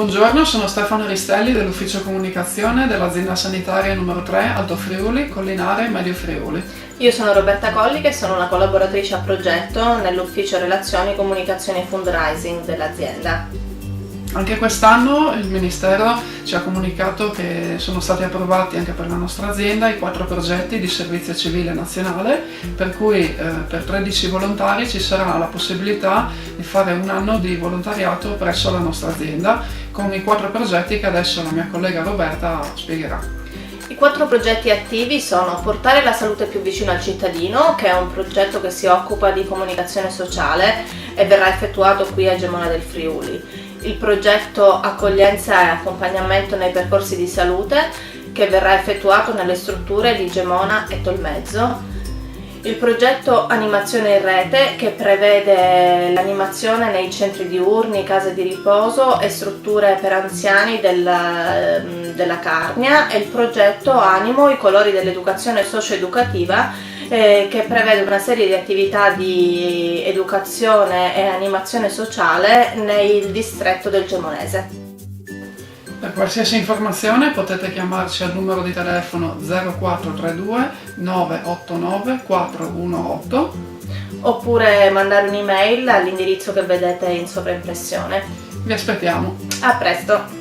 Buongiorno, sono Stefano Ristelli dell'Ufficio Comunicazione dell'Azienda Sanitaria numero 3 Alto Friuli, Collinare, Medio Friuli. Io sono Roberta Colli, che sono una collaboratrice a progetto nell'Ufficio Relazioni, Comunicazione e Fundraising dell'azienda. Anche quest'anno il Ministero ci ha comunicato che sono stati approvati anche per la nostra azienda i 4 progetti di servizio civile nazionale, per cui per 13 volontari ci sarà la possibilità di fare un anno di volontariato presso la nostra azienda con i 4 progetti che adesso la mia collega Roberta spiegherà. I 4 progetti attivi sono Portare la salute più vicino al cittadino, che è un progetto che si occupa di comunicazione sociale e verrà effettuato qui a Gemona del Friuli. Il progetto Accoglienza e accompagnamento nei percorsi di salute, che verrà effettuato nelle strutture di Gemona e Tolmezzo. Il progetto Animazione in rete, che prevede l'animazione nei centri diurni, case di riposo e strutture per anziani della Carnia, e il progetto Animo, i colori dell'educazione socio-educativa, che prevede una serie di attività di educazione e animazione sociale nel distretto del Gemonese. Per qualsiasi informazione potete chiamarci al numero di telefono 0432 989 418 oppure mandare un'email all'indirizzo che vedete in sovraimpressione. Vi aspettiamo. A presto!